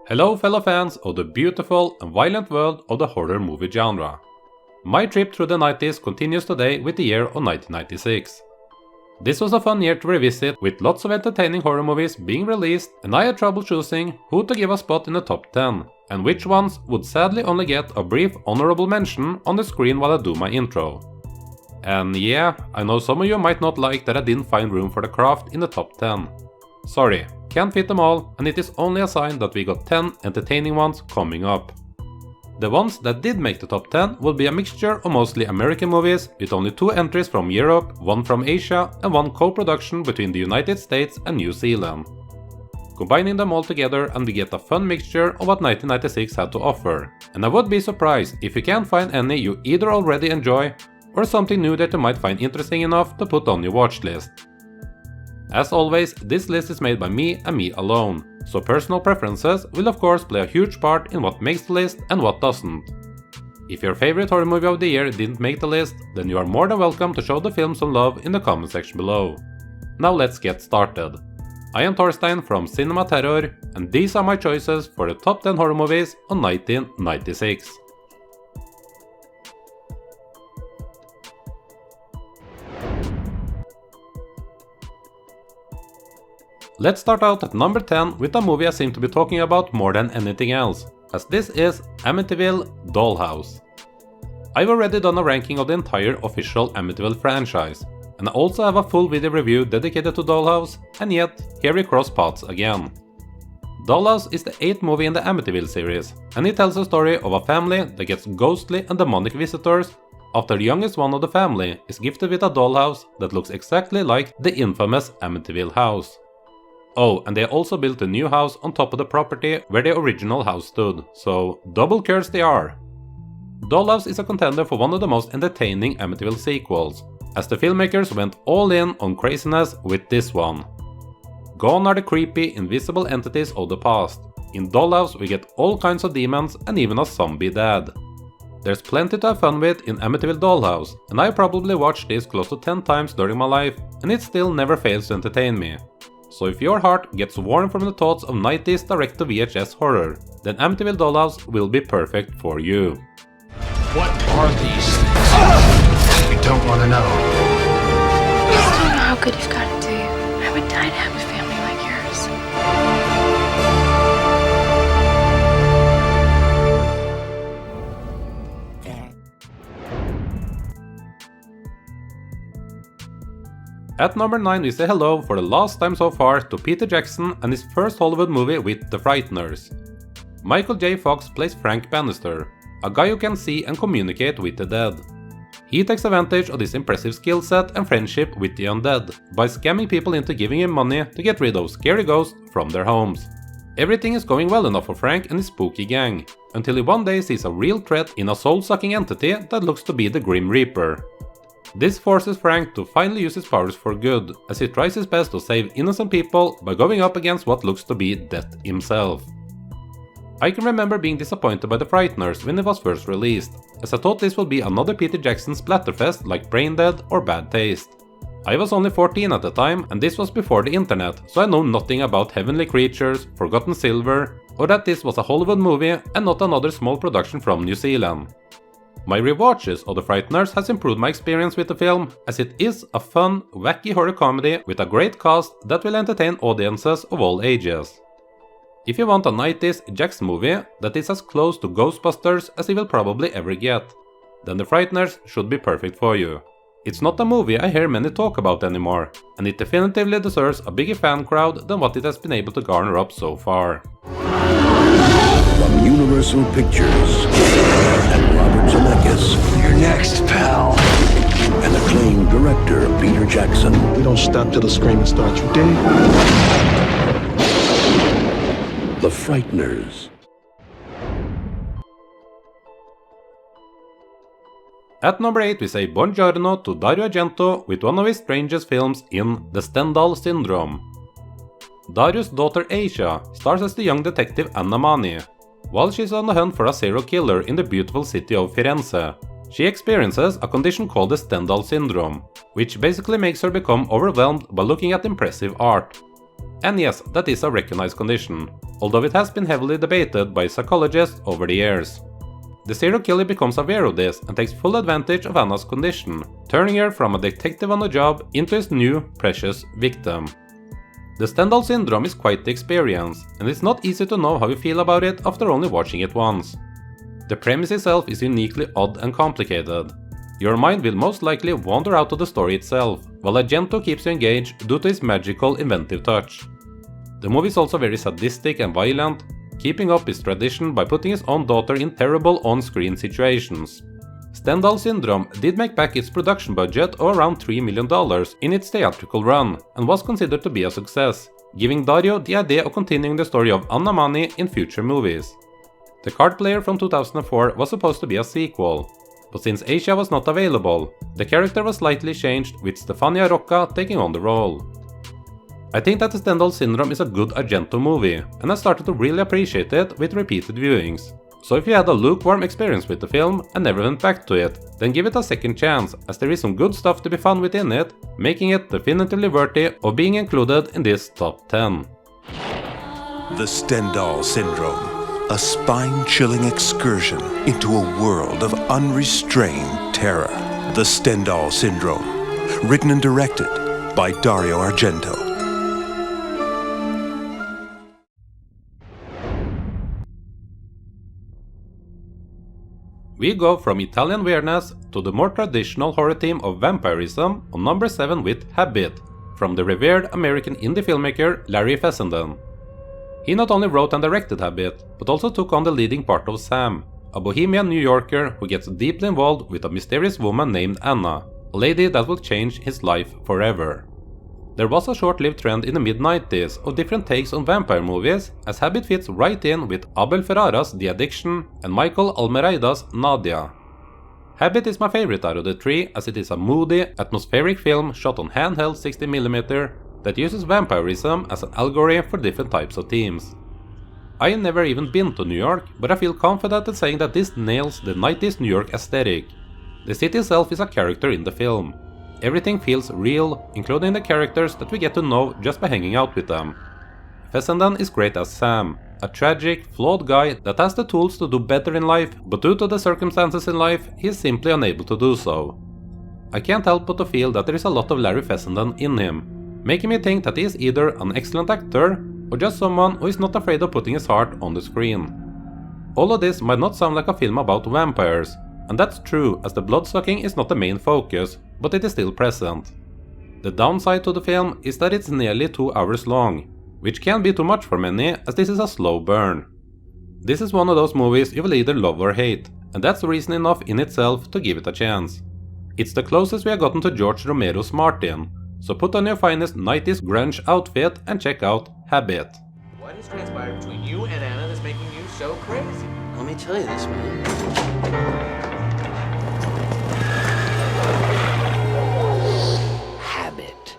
Hello fellow fans of the beautiful and violent world of the horror movie genre. My trip through the 90s continues today with the year of 1996. This was a fun year to revisit with lots of entertaining horror movies being released, and I had trouble choosing who to give a spot in the top 10 and which ones would sadly only get a brief honorable mention on the screen while I do my intro. And yeah, I know some of you might not like that I didn't find room for The Craft in the top 10. Sorry, can't fit them all, and it is only a sign that we got 10 entertaining ones coming up. The ones that did make the top 10 will be a mixture of mostly American movies, with only 2 entries from Europe, 1 from Asia, and 1 co-production between the United States and New Zealand. Combining them all together and we get a fun mixture of what 1996 had to offer, and I would be surprised if you can't find any you either already enjoy, or something new that you might find interesting enough to put on your watch list. As always, this list is made by me and me alone, so personal preferences will of course play a huge part in what makes the list and what doesn't. If your favorite horror movie of the year didn't make the list, then you are more than welcome to show the film some love in the comment section below. Now let's get started. I am Torstein from CinemaTerror, and these are my choices for the top 10 horror movies of 1996. Let's start out at number 10 with a movie I seem to be talking about more than anything else, as this is Amityville Dollhouse. I've already done a ranking of the entire official Amityville franchise, and I also have a full video review dedicated to Dollhouse, and yet here we cross paths again. Dollhouse is the 8th movie in the Amityville series, and it tells a story of a family that gets ghostly and demonic visitors after the youngest one of the family is gifted with a dollhouse that looks exactly like the infamous Amityville house. Oh, and they also built a new house on top of the property where the original house stood, so double curse they are. Dollhouse is a contender for one of the most entertaining Amityville sequels, as the filmmakers went all in on craziness with this one. Gone are the creepy, invisible entities of the past. In Dollhouse we get all kinds of demons and even a zombie dad. There's plenty to have fun with in Amityville Dollhouse, and I probably watched this close to 10 times during my life, and it still never fails to entertain me. So if your heart gets warm from the thoughts of 90s direct-to-VHS horror, then Amityville Dollhouse will be perfect for you. What are these things? We don't want to know. I just don't know how good you've got it, do you? I would die to have a family like yours. At number 9 we say hello for the last time so far to Peter Jackson and his first Hollywood movie with The Frighteners. Michael J. Fox plays Frank Bannister, a guy who can see and communicate with the dead. He takes advantage of this impressive skill set and friendship with the undead by scamming people into giving him money to get rid of scary ghosts from their homes. Everything is going well enough for Frank and his spooky gang, until he one day sees a real threat in a soul-sucking entity that looks to be the Grim Reaper. This forces Frank to finally use his powers for good, as he tries his best to save innocent people by going up against what looks to be death himself. I can remember being disappointed by The Frighteners when it was first released, as I thought this would be another Peter Jackson splatterfest like Braindead or Bad Taste. I was only 14 at the time, and this was before the internet, so I know nothing about heavenly creatures, forgotten silver, or that this was a Hollywood movie and not another small production from New Zealand. My rewatches of The Frighteners has improved my experience with the film, as it is a fun, wacky horror comedy with a great cast that will entertain audiences of all ages. If you want a 90s Jackson movie that is as close to Ghostbusters as you will probably ever get, then The Frighteners should be perfect for you. It's not a movie I hear many talk about anymore, and it definitively deserves a bigger fan crowd than what it has been able to garner up so far. From Universal Pictures and Robert Zemeckis. You're next, pal. And acclaimed director Peter Jackson. We don't stop till the screaming starts, you dig? The Frighteners. At number 8 we say buongiorno to Dario Argento with one of his strangest films in The Stendhal Syndrome. Dario's daughter Asia stars as the young detective Anna Mani, while she's on the hunt for a serial killer in the beautiful city of Firenze, She experiences a condition called the Stendhal Syndrome, which basically makes her become overwhelmed by looking at impressive art. And yes, that is a recognized condition, although it has been heavily debated by psychologists over the years. The serial killer becomes aware of this and takes full advantage of Anna's condition, turning her from a detective on the job into his new, precious victim. The Stendhal Syndrome is quite the experience, and it's not easy to know how you feel about it after only watching it once. The premise itself is uniquely odd and complicated. Your mind will most likely wander out of the story itself, while Argento keeps you engaged due to his magical inventive touch. The movie is also very sadistic and violent, keeping up his tradition by putting his own daughter in terrible on-screen situations. Stendhal Syndrome did make back its production budget of around $3 million in its theatrical run, and was considered to be a success, giving Dario the idea of continuing the story of Anna Mani in future movies. The Card Player from 2004 was supposed to be a sequel, but since Asia was not available, the character was slightly changed, with Stefania Rocca taking on the role. I think that the Stendhal Syndrome is a good Argento movie, and I started to really appreciate it with repeated viewings. So if you had a lukewarm experience with the film and never went back to it, then give it a second chance, as there is some good stuff to be found within it, making it definitively worthy of being included in this top 10. The Stendhal Syndrome, a spine-chilling excursion into a world of unrestrained terror. The Stendhal Syndrome, written and directed by Dario Argento. We go from Italian weirdness to the more traditional horror theme of vampirism on number 7 with Habit, from the revered American indie filmmaker Larry Fessenden. He not only wrote and directed Habit, but also took on the leading part of Sam, a bohemian New Yorker who gets deeply involved with a mysterious woman named Anna, a lady that will change his life forever. There was a short-lived trend in the mid-90s of different takes on vampire movies, as Habit fits right in with Abel Ferrara's The Addiction and Michael Almereyda's Nadia. Habit is my favorite out of the three, as it is a moody, atmospheric film shot on handheld 60mm that uses vampirism as an allegory for different types of themes. I have never even been to New York, but I feel confident in saying that this nails the 90s New York aesthetic. The city itself is a character in the film. Everything feels real, including the characters that we get to know just by hanging out with them. Fessenden is great as Sam, a tragic, flawed guy that has the tools to do better in life, but due to the circumstances in life, he is simply unable to do so. I can't help but to feel that there is a lot of Larry Fessenden in him, making me think that he is either an excellent actor, or just someone who is not afraid of putting his heart on the screen. All of this might not sound like a film about vampires, and that's true, as the bloodsucking is not the main focus, but it is still present. The downside to the film is that it's nearly 2 hours long, which can be too much for many, as this is a slow burn. This is one of those movies you will either love or hate, and that's reason enough in itself to give it a chance. It's the closest we have gotten to George Romero's Martin, so put on your finest 90s grunge outfit and check out Habit. What has transpired between you and Anna that's making you so crazy? Let me tell you this, man. Habit.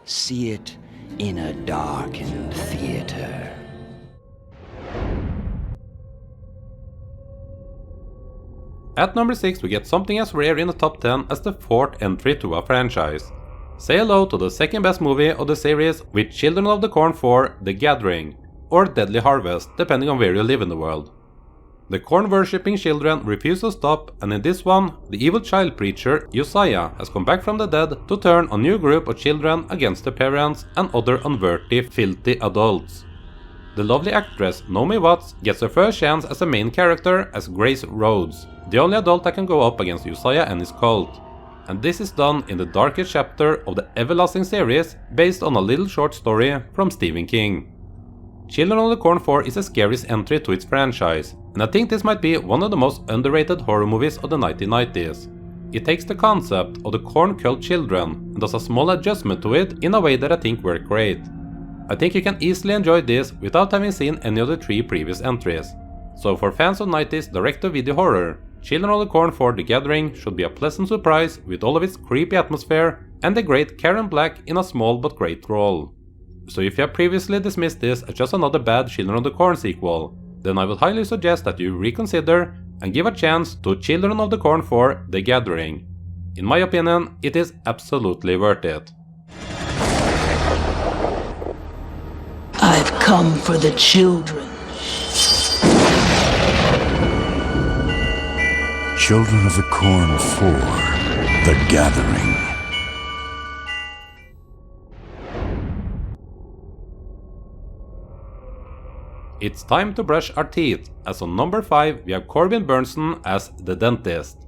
See it in a darkened theater. At number 6 we get something as rare in the top 10 as the 4th entry to a franchise. Say hello to the second best movie of the series with Children of the Corn 4 The Gathering, or Deadly Harvest, depending on where you live in the world. The corn-worshipping children refuse to stop, and in this one, the evil child preacher Josiah has come back from the dead to turn a new group of children against their parents and other unworthy, filthy adults. The lovely actress Naomi Watts gets her first chance as a main character as Grace Rhodes, the only adult that can go up against Josiah and his cult. And this is done in the darkest chapter of the Everlasting series, based on a little short story from Stephen King. Children of the Corn 4 is the scariest entry to its franchise, and I think this might be one of the most underrated horror movies of the 1990s. It takes the concept of the corn cult children and does a small adjustment to it in a way that I think worked great. I think you can easily enjoy this without having seen any of the 3 previous entries. So for fans of 90s direct-to-video horror, Children of the Corn 4 The Gathering should be a pleasant surprise with all of its creepy atmosphere and the great Karen Black in a small but great role. So if you have previously dismissed this as just another bad Children of the Corn sequel, then I would highly suggest that you reconsider and give a chance to Children of the Corn 4 The Gathering. In my opinion, it is absolutely worth it. I've come for the children. Children of the Corn 4 The Gathering. It's time to brush our teeth, as on number 5 we have Corbin Bernsen as the dentist.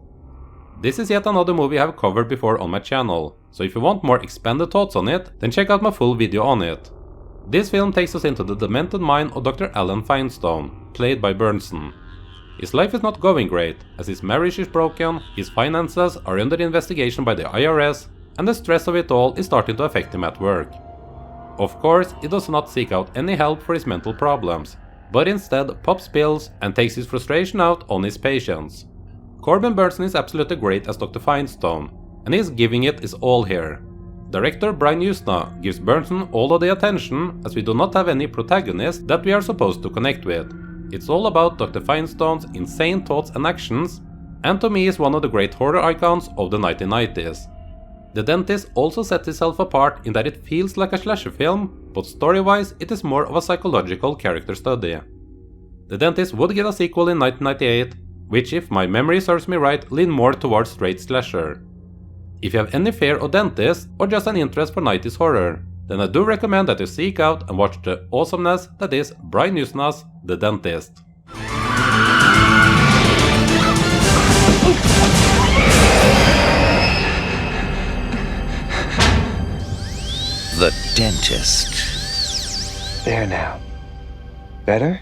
This is yet another movie I have covered before on my channel, so if you want more expanded thoughts on it, then check out my full video on it. This film takes us into the demented mind of Dr. Alan Feinstein, played by Bernsen. His life is not going great, as his marriage is broken, his finances are under investigation by the IRS, and the stress of it all is starting to affect him at work. Of course, he does not seek out any help for his mental problems, but instead pops pills and takes his frustration out on his patients. Corbin Bernsen is absolutely great as Dr. Feinstein, and he is giving it his all here. Director Brian Usna gives Bernsen all of the attention, as we do not have any protagonist that we are supposed to connect with. It's all about Dr. Feinstein's insane thoughts and actions, and to me is one of the great horror icons of the 1990s. The Dentist also sets itself apart in that it feels like a slasher film, but story-wise it is more of a psychological character study. The Dentist would get a sequel in 1998, which, if my memory serves me right, lean more towards straight slasher. If you have any fear of dentists or just an interest for 90s horror, then I do recommend that you seek out and watch the awesomeness that is Brian Usna's The Dentist. The Dentist. There now. Better?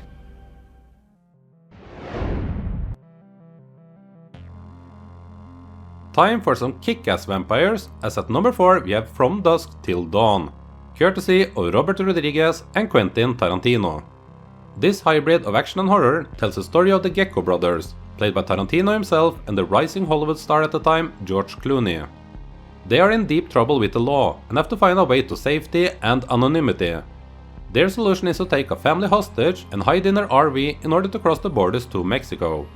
Time for some kick-ass vampires, as at number 4 we have From Dusk Till Dawn, courtesy of Robert Rodriguez and Quentin Tarantino. This hybrid of action and horror tells the story of the Gecko brothers, played by Tarantino himself and the rising Hollywood star at the time, George Clooney. They are in deep trouble with the law and have to find a way to safety and anonymity. Their solution is to take a family hostage and hide in their RV in order to cross the borders to Mexico.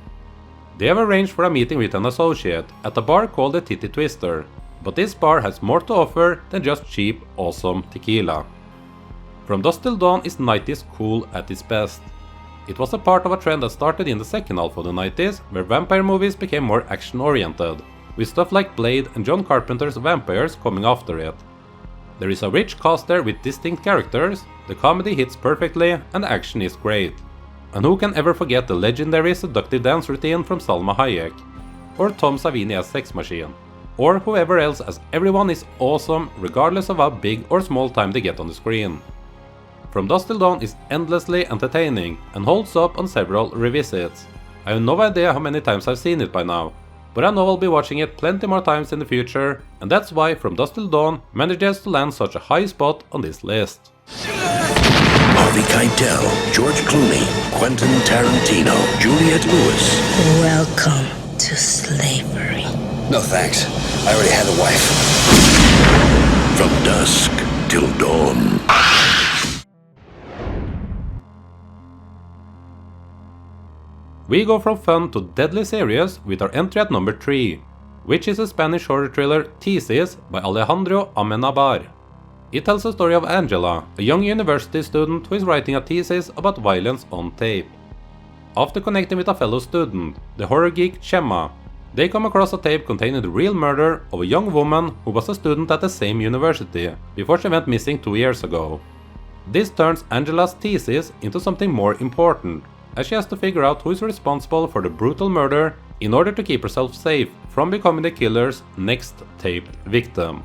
They have arranged for a meeting with an associate at a bar called the Titty Twister, but this bar has more to offer than just cheap, awesome tequila. From Dusk Till Dawn is 90s cool at its best. It was a part of a trend that started in the second half of the 90s, where vampire movies became more action-oriented, with stuff like Blade and John Carpenter's Vampires coming after it. There is a rich cast there with distinct characters, the comedy hits perfectly, and the action is great. And who can ever forget the legendary seductive dance routine from Salma Hayek, or Tom Savini as Sex Machine, or whoever else, as everyone is awesome regardless of how big or small time they get on the screen. From Dusk Till Dawn is endlessly entertaining and holds up on several revisits. I have no idea how many times I've seen it by now, but I know I'll be watching it plenty more times in the future, and that's why From Dusk Till Dawn manages to land such a high spot on this list. Harvey Keitel, George Clooney, Quentin Tarantino, Juliette Lewis. Welcome to slavery. No thanks. I already had a wife. From Dusk Till Dawn. We go from fun to deadly serious with our entry at number 3, which is the Spanish horror thriller Thesis by Alejandro Amenabar. It tells the story of Angela, a young university student who is writing a thesis about violence on tape. After connecting with a fellow student, the horror geek Chema, they come across a tape containing the real murder of a young woman who was a student at the same university before she went missing 2 years ago. This turns Angela's thesis into something more important, as she has to figure out who is responsible for the brutal murder in order to keep herself safe from becoming the killer's next taped victim.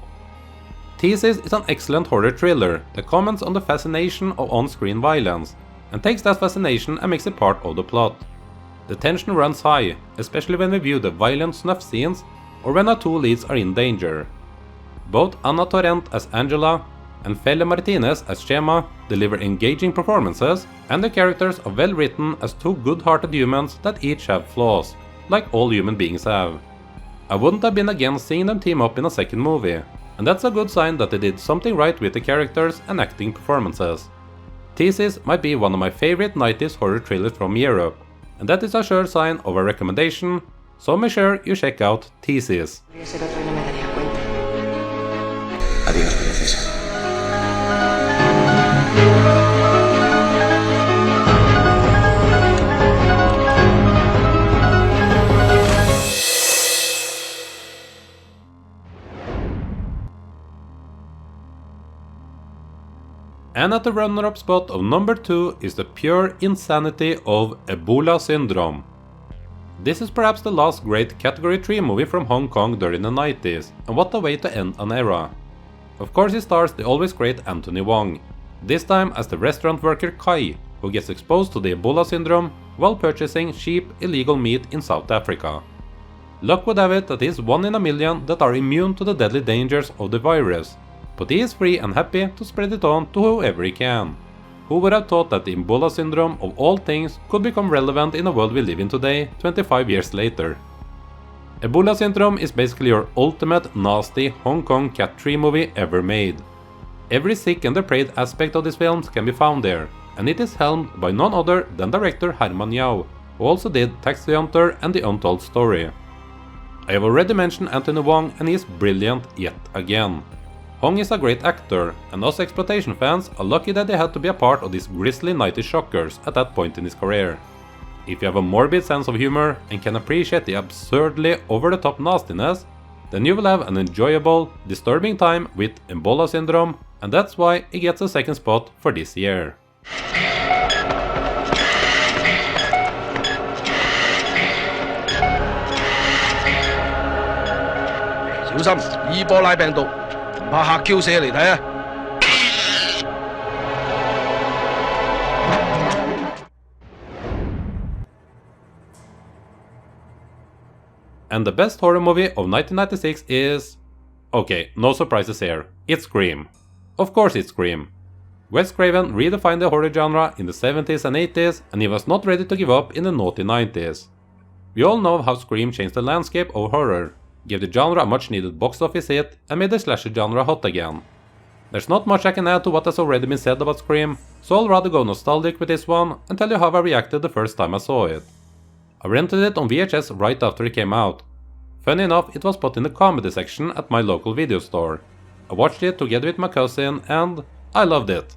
Thesis is an excellent horror thriller that comments on the fascination of on-screen violence, and takes that fascination and makes it part of the plot. The tension runs high, especially when we view the violent snuff scenes or when our two leads are in danger. Both Ana Torrent as Angela and Fele Martinez as Chema deliver engaging performances, and the characters are well written as two good-hearted humans that each have flaws, like all human beings have. I wouldn't have been against seeing them team up in a second movie, and that's a good sign that they did something right with the characters and acting performances. Thesis might be one of my favorite 90s horror thrillers from Europe, and that is a sure sign of a recommendation, so make sure you check out Thesis. Adiós, princesa. And at the runner-up spot of number 2 is the pure insanity of Ebola Syndrome. This is perhaps the last great Category 3 movie from Hong Kong during the 90s, and what a way to end an era. Of course it stars the always great Anthony Wong, this time as the restaurant worker Kai, who gets exposed to the Ebola Syndrome while purchasing cheap illegal meat in South Africa. Luck would have it that he is one in a million that are immune to the deadly dangers of the virus, but he is free and happy to spread it on to whoever he can. Who would have thought that the Ebola Syndrome of all things could become relevant in the world we live in today, 25 years later? Ebola Syndrome is basically your ultimate nasty Hong Kong Cat 3 movie ever made. Every sick and depraved aspect of these films can be found there, and it is helmed by none other than director Herman Yao, who also did Taxi Hunter and The Untold Story. I have already mentioned Anthony Wong, and he is brilliant yet again. Hong is a great actor, and us exploitation fans are lucky that they had to be a part of these grisly 90s shockers at that point in his career. If you have a morbid sense of humor and can appreciate the absurdly over-the-top nastiness, then you will have an enjoyable, disturbing time with Ebola Syndrome, and that's why it gets a second spot for this year. And the best horror movie of 1996 is... okay, no surprises here, it's Scream. Of course it's Scream. Wes Craven redefined the horror genre in the 70s and 80s, and he was not ready to give up in the naughty 90s. We all know how Scream changed the landscape of horror, gave the genre a much needed box office hit, and made the slasher genre hot again. There's not much I can add to what has already been said about Scream, so I'll rather go nostalgic with this one and tell you how I reacted the first time I saw it. I rented it on VHS right after it came out. Funny enough, it was put in the comedy section at my local video store. I watched it together with my cousin and I loved it.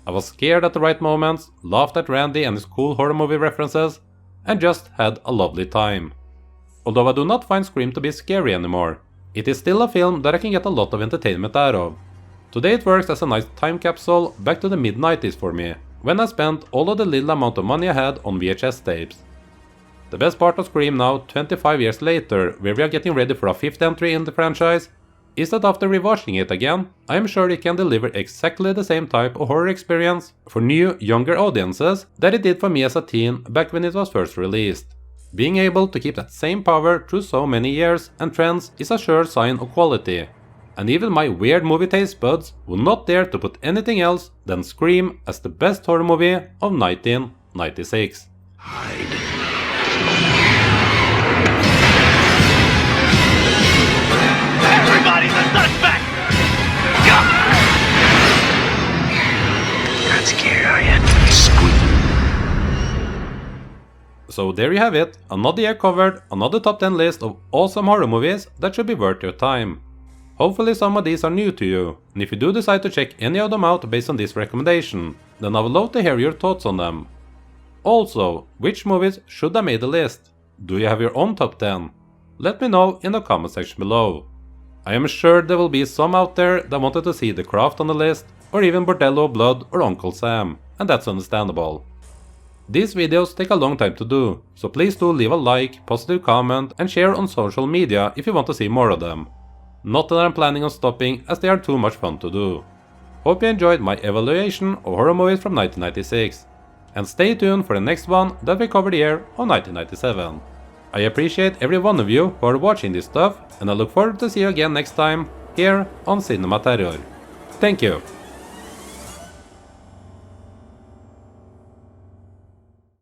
I was scared at the right moments, laughed at Randy and his cool horror movie references, and just had a lovely time. Although I do not find Scream to be scary anymore, it is still a film that I can get a lot of entertainment out of. Today it works as a nice time capsule back to the mid-90s for me, when I spent all of the little amount of money I had on VHS tapes. The best part of Scream now, 25 years later, where we are getting ready for a 5th entry in the franchise, is that after rewatching it again, I am sure it can deliver exactly the same type of horror experience for new, younger audiences that it did for me as a teen back when it was first released. Being able to keep that same power through so many years and trends is a sure sign of quality, and even my weird movie taste buds would not dare to put anything else than Scream as the best horror movie of 1996. Everybody's a suspect! Not scared, are you? So there you have it, another year covered, another top 10 list of awesome horror movies that should be worth your time. Hopefully some of these are new to you, and if you do decide to check any of them out based on this recommendation, then I would love to hear your thoughts on them. Also, which movies should have made the list? Do you have your own top 10? Let me know in the comment section below. I am sure there will be some out there that wanted to see The Craft on the list, or even Bordello of Blood or Uncle Sam, and that's understandable. These videos take a long time to do, so please do leave a like, positive comment and share on social media if you want to see more of them. Not that I'm planning on stopping, as they are too much fun to do. Hope you enjoyed my evaluation of horror movies from 1996. And stay tuned for the next one that will cover the year of 1997. I appreciate every one of you who are watching this stuff, and I look forward to see you again next time, here on CinemaTerror. Thank you!